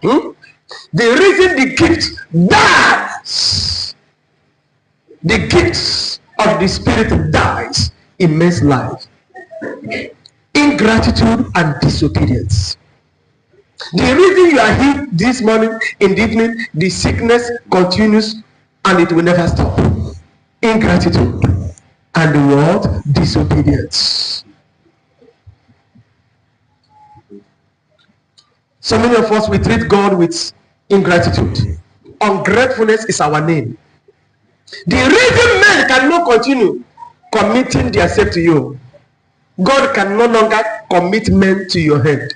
The reason the gift dies, the gifts of the Spirit dies in man's life. Ingratitude and disobedience. The reason you are here this morning, in the evening, the sickness continues and it will never stop. Ingratitude and the word disobedience. So many of us, we treat God with ingratitude. Ungratefulness is our name. The reason men cannot continue committing themselves to you, God can no longer commit men to your head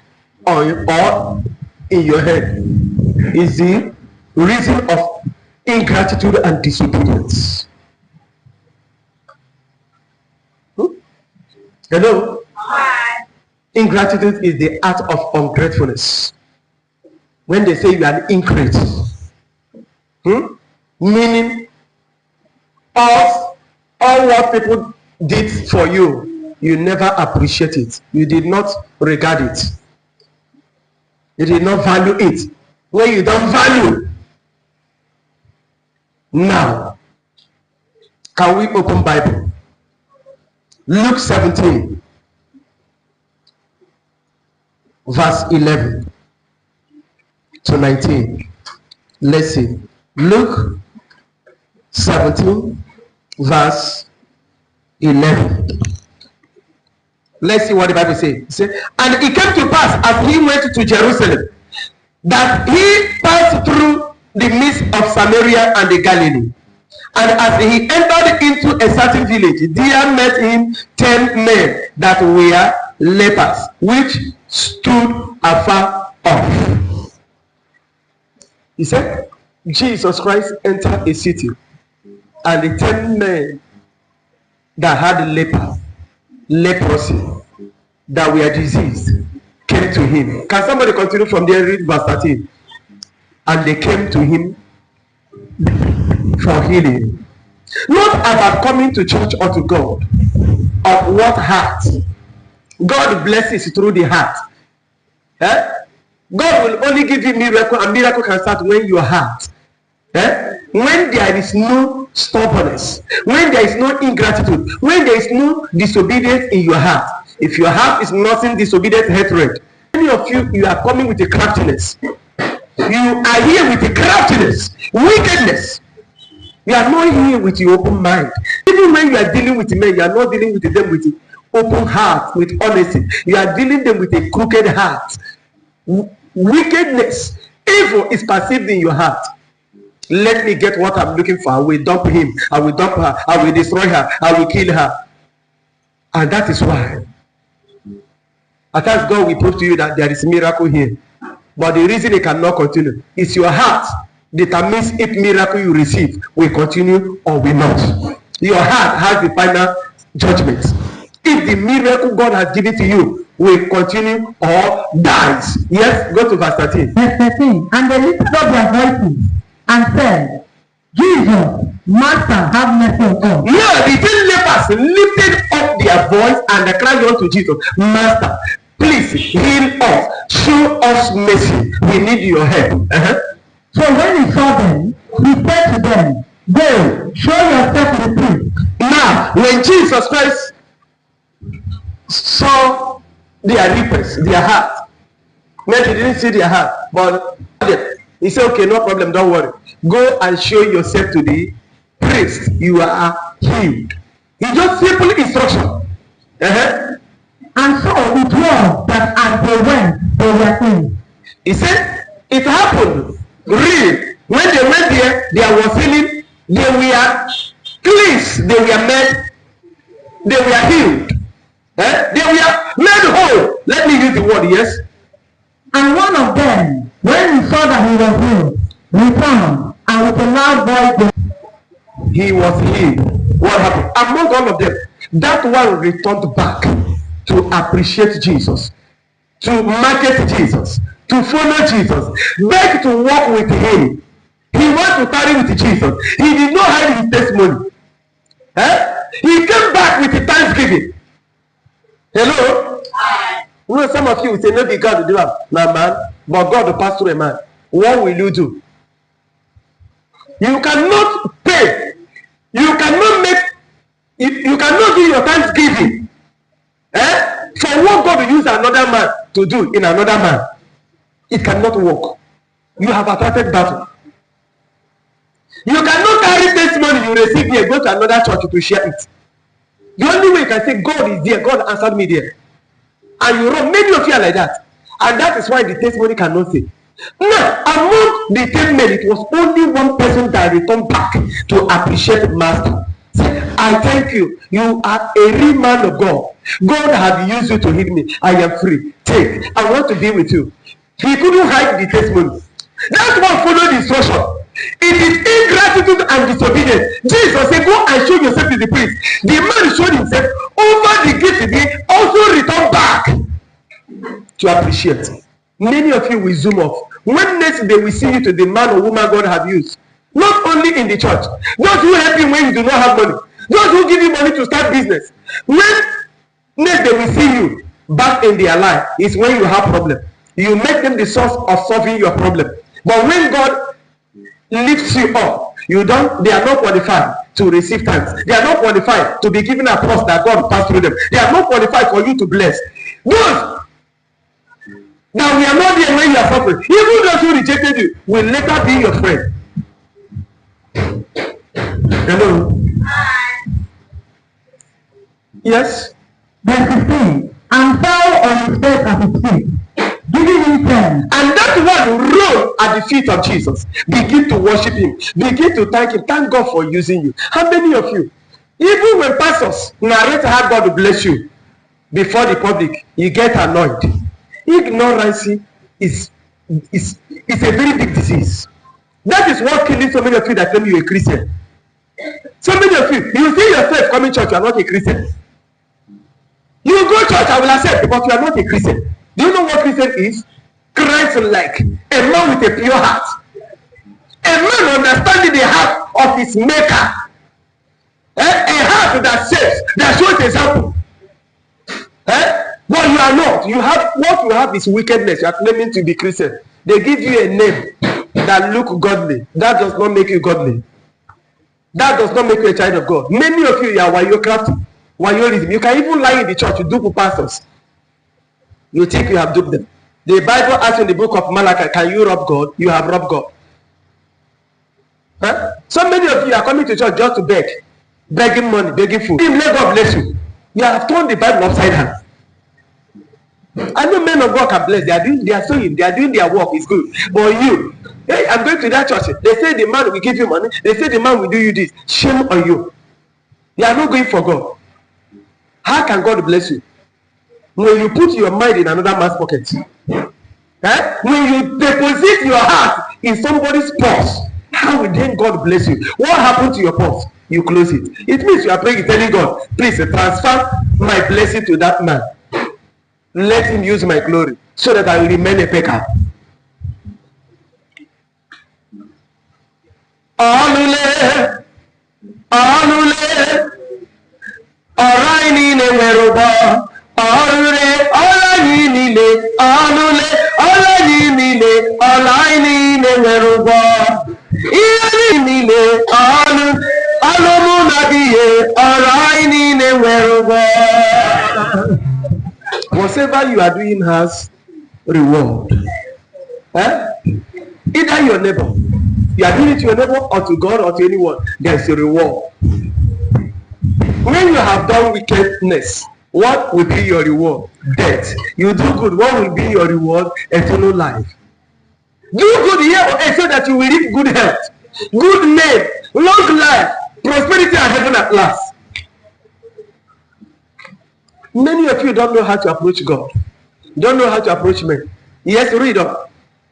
or in your head, is the reason of ingratitude and disobedience. Hello? Hi. Ingratitude is the act of ungratefulness. When they say you are an ingrate, meaning all what people did for you, you never appreciate it. You did not regard it. You did not value it. When you don't value, now, can we open Bible? Luke 17, verse 11 to 19. Let's see. Luke 17, verse 11. Let's see what the Bible says. It says, and it came to pass as he went to Jerusalem, that he passed through the midst of Samaria and the Galilee. And as he entered into a certain village, there met him 10 men that were lepers, which stood afar off. He said, Jesus Christ entered a city, and the 10 men that had leprosy, that were diseased, came to him. Can somebody continue from there, read verse 13? And they came to him for healing. Not about coming to church or to God. Of what heart? God blesses through the heart. God will only give you miracle, and miracle can start when your heart. When there is no stubbornness, when there is no ingratitude, when there is no disobedience in your heart. If your heart is nothing disobedient, hatred, many of you are coming with a craftiness. You are here with a craftiness, wickedness. You are not here with your open mind. Even when you are dealing with men, you are not dealing with them with open heart, with honesty. You are dealing them with a crooked heart. Wickedness, evil is perceived in your heart. Let me get what I'm looking for. I will dump him. I will dump her. I will destroy her. I will kill her. And that is why. At times God will prove to you that there is a miracle here. But the reason it cannot continue is your heart determines if miracle you receive will continue or will not. Your heart has the final judgment. If the miracle God has given to you will continue or dies. Yes, go to verse 13. Verse 13. And they lifted up their voices and said, Jesus, Master, have mercy on us. Yeah, the 10 lepers lifted up their voice and they cried unto Jesus, Master, please heal us, show us mercy, we need your help. So when he saw them, he said to them, go, show yourself to the priest. Now, when Jesus Christ saw their lips, their heart, maybe he didn't see their heart, but he said, okay, no problem, don't worry. Go and show yourself to the priest. You are healed. He just simple instruction. And so it was that as they went, they were healed. He said, it happened. Real. When they went there was healing. They were cleansed. They were made. They were healed. They were made whole. Let me use the word, yes. And one of them, when he saw that he was healed, returned, and with a loud voice, he was healed. What happened? Among all of them, that one returned back to appreciate Jesus, to market Jesus, to follow Jesus, beg to walk with him. He wants to tarry with Jesus. He did not hide his testimony. He came back with the thanksgiving. Hello? You know, some of you will say, maybe God will do that. No, man. But God will pass through a man. what will you do? You cannot pay. You cannot do your thanksgiving for what God will use another man to do in another man. It cannot work. You have attracted battle. You cannot carry testimony you receive here, go to another church to share it. The only way you can say, God is there, God answered me there. And you run, many of you are like that. And that is why the testimony cannot say. Now, among the 10 men, it was only one person that returned back to appreciate Master. Say, I thank you. You are a real man of God. God has used you to heal me. I am free. Take. I want to be with you. He couldn't hide the testimony. That's why follow the instruction. It is ingratitude and disobedience. Jesus said, go and show yourself to the priest. The man showed himself over the gate again, also returned back to appreciate. Many of you will zoom off. When next they will see you to the man or woman God have used. Not only in the church. Those who help you when you do not have money. Those who give you money to start business. When next they will see you back in their life is when you have problem. You make them the source of solving your problem. But when God lifts you up, they are not qualified to receive thanks. They are not qualified to be given a trust that God passed through them. They are not qualified for you to bless. Those that we are not there when you are suffering, even those who rejected you will later be your friend. Hello. Yes. Verse 16. And fell on his face at his feet, giving him thanks. And that one rolled at the feet of Jesus. Begin to worship him. Begin to thank him. Thank God for using you. How many of you, even when pastors narrate how God will bless you before the public, you get annoyed? Ignorance is a very big disease. That is what killing so many of you that claim you are a Christian. So many of you see yourself coming to church, you are not a Christian. You go to church, I will accept, but you are not a Christian. Do you know what Christian is? Christ-like, a man with a pure heart, a man understanding the heart of his maker, a heart that saves, that shows example. But you are not. What you have is wickedness. You are claiming to be Christian. They give you a name that look godly. That does not make you godly. That does not make you a child of God. Many of you are wayocraft, wayorism. You can even lie in the church to dupe pastors. You think you have duped them. The Bible asks in the book of Malachi, can you rob God? You have robbed God. So many of you are coming to church just to beg. Begging money, begging food. Let God bless you. You have turned the Bible upside down. I know men of God can bless. They are doing their work. It's good. But you, hey, I'm going to that church. They say the man will give you money. They say the man will do you this. Shame on you. You are not going for God. How can God bless you? When you put your mind in another man's pocket. When you deposit your heart in somebody's purse, how will then God bless you? What happened to your purse? You close it. It means you are praying, telling God, please transfer my blessing to that man. Let him use my glory so that I will remain a beggar. Alule, Oraini Neveroba, Orure, Olainile, Alainile, Olaini Neveroba, Ianile, Alamunabie, Oraini Neveroba. Whatever you are doing has reward. Either your neighbor, you are doing it to your neighbor or to God or to anyone, there is a reward. When you have done wickedness, what will be your reward? Death. You do good, what will be your reward? Eternal life. Do good here on earth so that you will live good health, good name, long life, prosperity and heaven at last. Many of you don't know how to approach God. Don't know how to approach men. Yes, read on.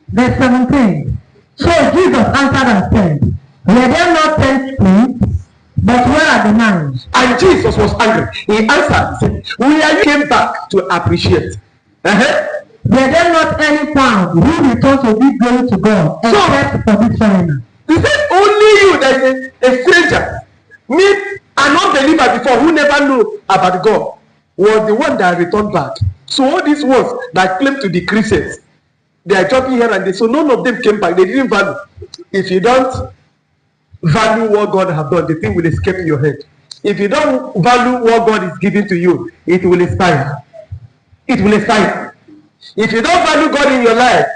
Verse 17. So Jesus answered and said, were there not 10 spoons? But where are the 9? And Jesus was angry. He answered, said, we are came back to appreciate. Were there not any found who returned to give glory to God except for this foreigner? He said, only you that is a stranger, me, an unbeliever before who never knew about God, was the one that returned back. So all these ones that claim to be Christians, They are jumping here and there. So none of them came back. They didn't value. If you don't value what God has done, the thing will escape your head. If you don't value what God is giving to you, it will expire. It will expire. If you don't value God in your life,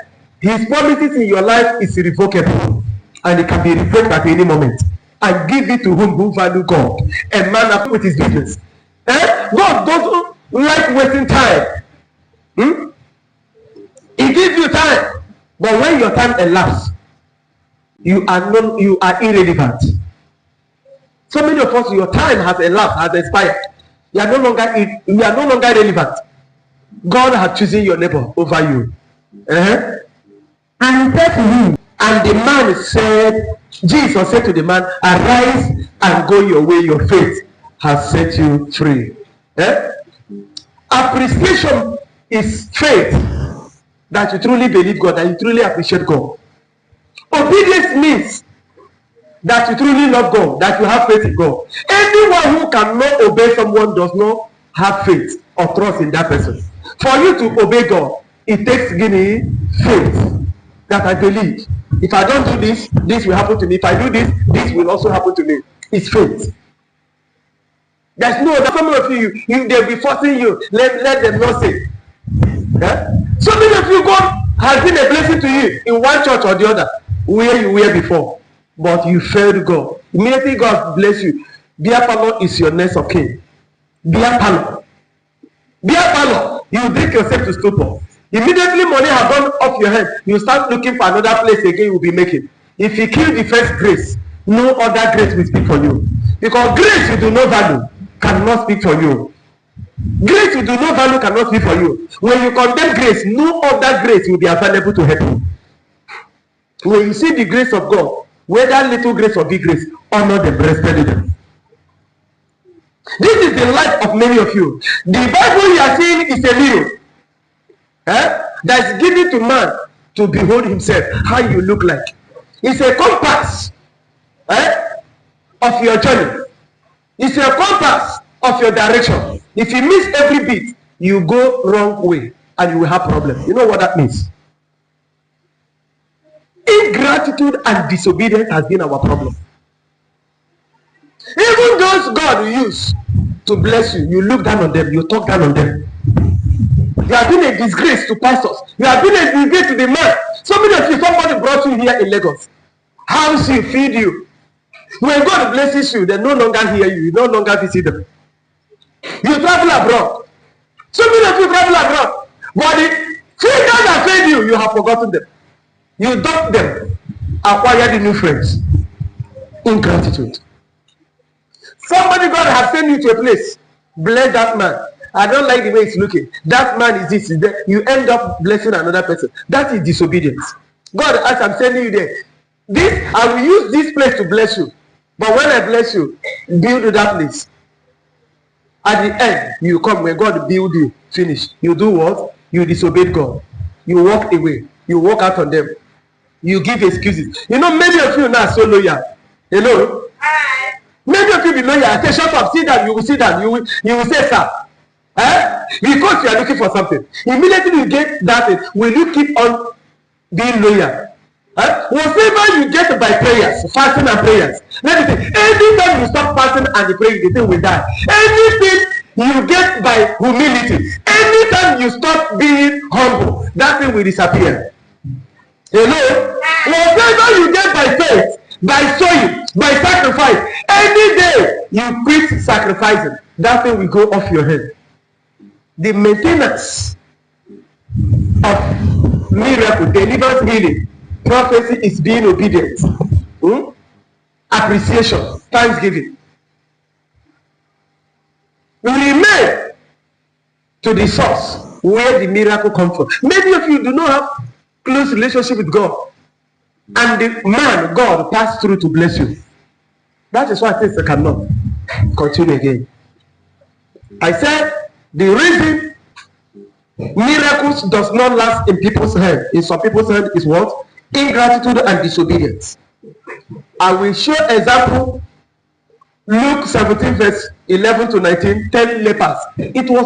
His promises in your life is irrevocable, and it can be revoked at any moment. And give it to whom value God. A man up with his business. God doesn't like wasting time. He gives you time, but when your time elapses, you are irrelevant. So many of us, your time has elapsed, has expired. You are no longer relevant. God has chosen your neighbor over you. And he said to him, and the man said, Jesus said to the man, arise and go your way, your faith has set you free. Appreciation is faith that you truly believe God, that you truly appreciate God. Obedience means that you truly love God, that you have faith in God. Anyone who cannot obey someone does not have faith or trust in that person. For you to obey God, it takes faith that I believe. If I don't do this, this will happen to me. If I do this, this will also happen to me. It's faith. There's no other. Some of you they'll be forcing you. Let them not say. So many of you, God has been a blessing to you in one church or the other, where you were before, but you failed God. Immediately God bless you. Beer parlor is your next of kin. Beer parlor. Beer parlor. You drink yourself to stupor. Immediately money has gone off your head. You start looking for another place again you will be making. If you kill the first grace, no other grace will speak for you. Because grace you do not value cannot speak for you. Grace you do not value cannot speak for you. When you condemn grace, no other grace will be available to help you. When you see the grace of God, whether little grace or big grace, honor them, respect them. This is the life of many of you. The Bible you are seeing is a mirror. That's given to man to behold himself, how you look like. It's a compass of your journey. It's a compass of your direction. If you miss every bit, you go wrong way and you will have problems. You know what that means? Ingratitude and disobedience has been our problem. Even those God will use to bless you, you look down on them, you talk down on them. You have been a disgrace to pastors. You have been a disgrace to the man. So many of you, somebody brought you here in Lagos. House you, feed you. When God blesses you, they no longer hear you. You no longer visit them. You travel abroad. So many of you travel abroad. But the fingers that fed you, you have forgotten them. You dump them. Acquired new friends. Ingratitude. Somebody God has sent you to a place. Bless that man. I don't like the way it's looking. That man is this, is that. You end up blessing another person. That is disobedience. God, as I'm sending you there, I will use this place to bless you. But when I bless you, build that place. At the end, you come when God build you. Finish. You do what? You disobey God. You walk away. You walk out on them. You give excuses. You know, many of you now are so loyal. Hello? Hi. Many of you be loyal. I say, shut up, sit down. You will sit down. You will say, sir. Because you are looking for something. Immediately you get that thing, will you keep on being loyal? Whatever you get by prayers, fasting and prayers, let me say, anytime you stop fasting and praying, the thing will die. Anything you get by humility, anytime you stop being humble, that thing will disappear. Hello? Whatever you get by faith, by sowing, by sacrifice, any day you quit sacrificing, that thing will go off your head. The maintenance of miracle, deliverance, healing, prophecy is being obedient. Appreciation, thanksgiving. Remain to the source where the miracle comes from. Many of you do not have close relationship with God. And the man, God, passed through to bless you. That is why things cannot continue again. I said, the reason miracles does not last in people's hand, in some people's hand, is what? Ingratitude and disobedience. I will show example. Luke 17 verse 11 to 19, 10 lepers. It was